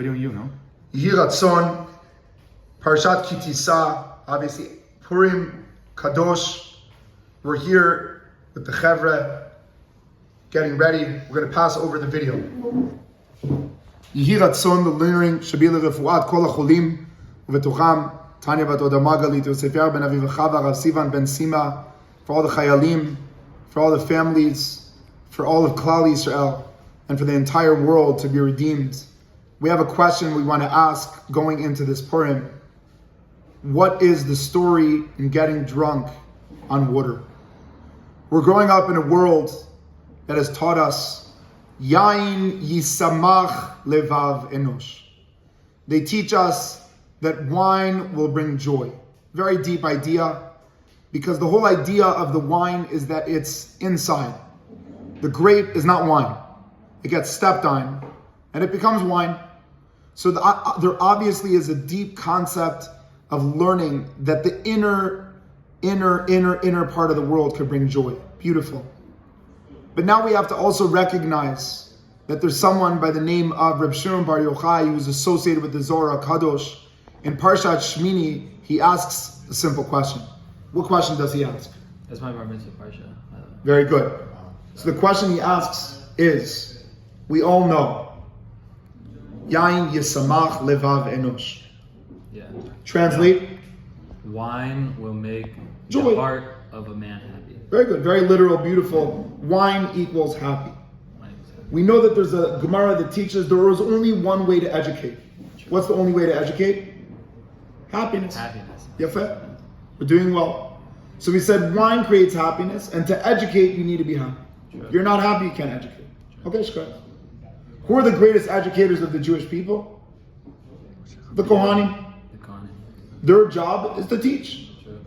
Video you know. Yehi Ratzon, Parshat Ki Tisa, obviously Purim, Kadosh. We're here with the Chevra, getting ready. We're going to pass over the video. Yehi Ratzon, the learning, Shabila Refuat, Kol HaCholim, Uvetucham, Tanya Bat Oda Magalit, Yosef Yar Ben Aviv Chava, Rav Sivan Ben Sima, for all the Chayalim, for all the families, for all of Klal Yisrael, and for the entire world to be redeemed. We have a question we want to ask going into this Purim. What is the story in getting drunk on water? We're growing up in a world that has taught us Yain Yisamach Levav Enosh. They teach us that wine will bring joy. Very deep idea, because the whole idea of the wine is that it's inside. The grape is not wine. It gets stepped on and it becomes wine. So there obviously is a deep concept of learning that the inner part of the world could bring joy. Beautiful. But now we have to also recognize that there's someone by the name of Reb Shimon Bar Yochai who's associated with the Zohar HaKadosh. In Parshat Shmini, he asks a simple question. What question does he ask? That's my bar mitzvah parsha. Very good. So the question he asks is, we all know, Yain Yisamach Levav Enosh. Yeah. Translate. Wine will make Joy. the heart of a man happy. Very good. Very literal, beautiful. Wine equals happy. Wine is happy. We know that there's a Gemara that teaches there is only one way to educate. What's the only way to educate? Happiness. Happiness. Yafeh. We're doing well. So we said wine creates happiness, and to educate, you need to be happy. Sure. If you're not happy, you can't educate. Okay, Shkar. Who are the greatest educators of the Jewish people? The Kohanim. The Kohanim. Their job is to teach. Sure.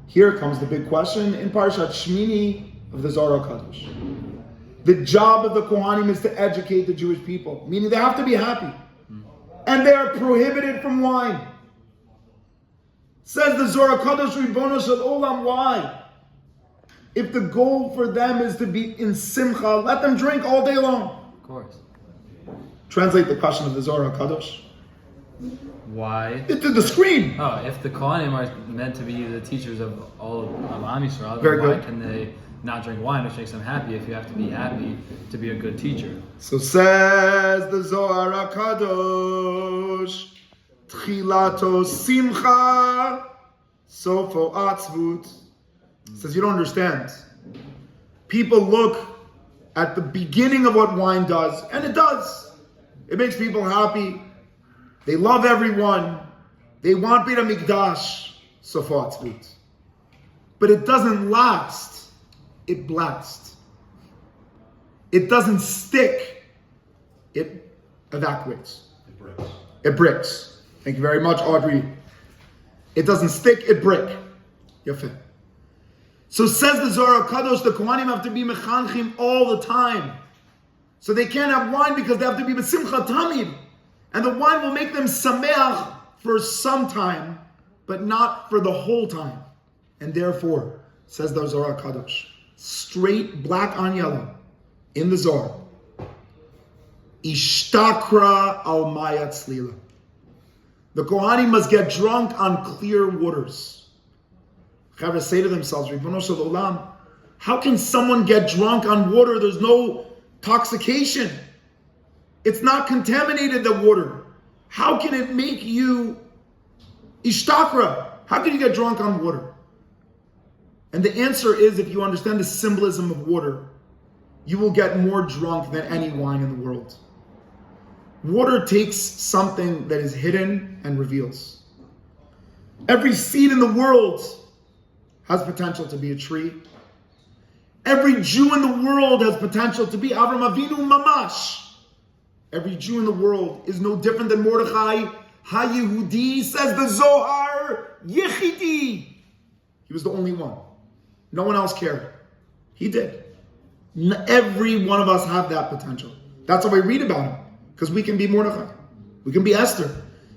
Here comes the big question in Parshat Shmini of the Zohar HaKadosh. The job of the Kohanim is to educate the Jewish people, meaning they have to be happy. And they are prohibited from wine. Says the Zohar HaKadosh, Ribono Shel Olam, why? If the goal for them is to be in simcha, let them drink all day long. Of course. Translate the question of the Zohar HaKadosh. Why? It's to the screen. Oh, if the Kohanim are meant to be the teachers of all of Am Yisrael, Very then why good. can they not drink wine, which makes them happy if you have to be happy to be a good teacher? So says the Zohar HaKadosh, Tchilato simcha, sofo atzvut. Says you don't understand. People look at the beginning of what wine does, and it does. It makes people happy. They love everyone. They want Beit HaMikdash, sofo atzvut. But it doesn't last. It blasts. It doesn't stick. It evacuates. It bricks. Thank you very much, Audrey. It doesn't stick, it brick. Yafeh. So says the Zohar HaKadosh, the Kohanim have to be mechanchim all the time. So they can't have wine because they have to be b'simcha tamid. And the wine will make them sameach for some time, but not for the whole time. And therefore, says the Zohar HaKadosh, straight black on yellow, in the Zohar, Ishtakra al mayat slila. The Kohanim must get drunk on clear waters. Chavre say to themselves, Ribono Shel Olam, how can someone get drunk on water? There's no intoxication. It's not contaminated, the water. How can it make you ishtakra? How can you get drunk on water? And the answer is, if you understand the symbolism of water, you will get more drunk than any wine in the world. Water takes something that is hidden and reveals. Every seed in the world has potential to be a tree. Every Jew in the world has potential to be Avraham Avinu Mamash. Every Jew in the world is no different than Mordechai HaYehudi, says the Zohar Yechidi. He was the only one. No one else cared. He did. Every one of us have that potential. That's why we read about him. Because we can be Mordechai. We can be Esther.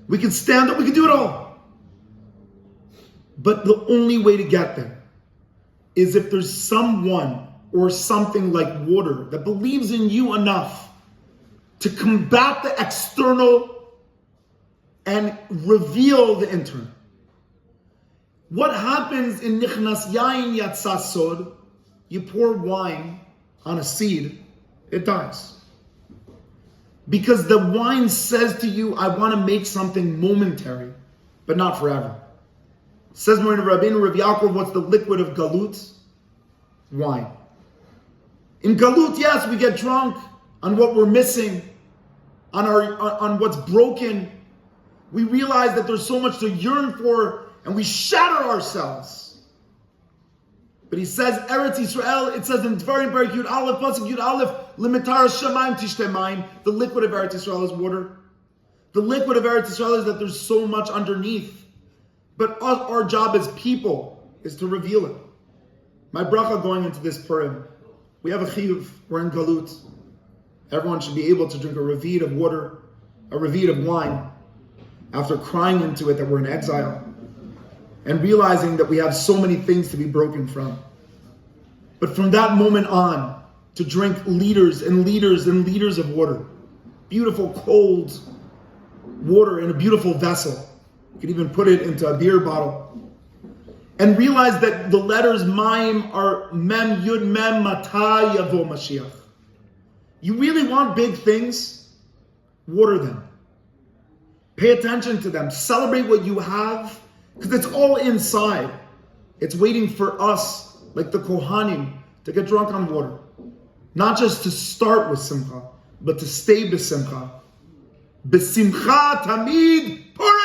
We can stand up. We can do it all. But the only way to get there is if there's someone or something like water that believes in you enough to combat the external and reveal the internal. What happens in Nichnas Yain Yatsa Sod? You pour wine on a seed, it dies. Because the wine says to you, I want to make something momentary, but not forever. Says Moreno Rabbeinu Rav Yaakov, what's the liquid of Galut? Wine. In Galut, yes, we get drunk on what we're missing, on what's broken. We realize that there's so much to yearn for, and we shatter ourselves. But he says, Eretz Yisrael, it says in Dvarim Perek Yud Aleph, Pasuk Yud Aleph, Limitar Shemaim Tishtemaim, the liquid of Eretz Yisrael is water. The liquid of Eretz Yisrael is that there's so much underneath. But our job as people is to reveal it. My bracha going into this Purim, we have a chiyuv, we're in Galut. Everyone should be able to drink a revid of water, a revid of wine, after crying into it that we're in exile, and realizing that we have so many things to be broken from. But from that moment on, to drink liters and liters and liters of water, beautiful cold water in a beautiful vessel. You could even put it into a beer bottle. And realize that the letters Maim are Mem, Yud, Mem, Mata, Yavo, Mashiach. You really want big things? Water them. Pay attention to them. Celebrate what you have, because it's all inside. It's waiting for us, like the Kohanim, to get drunk on water. Not just to start with Simcha, but to stay besimcha. Besimcha tamid Purim.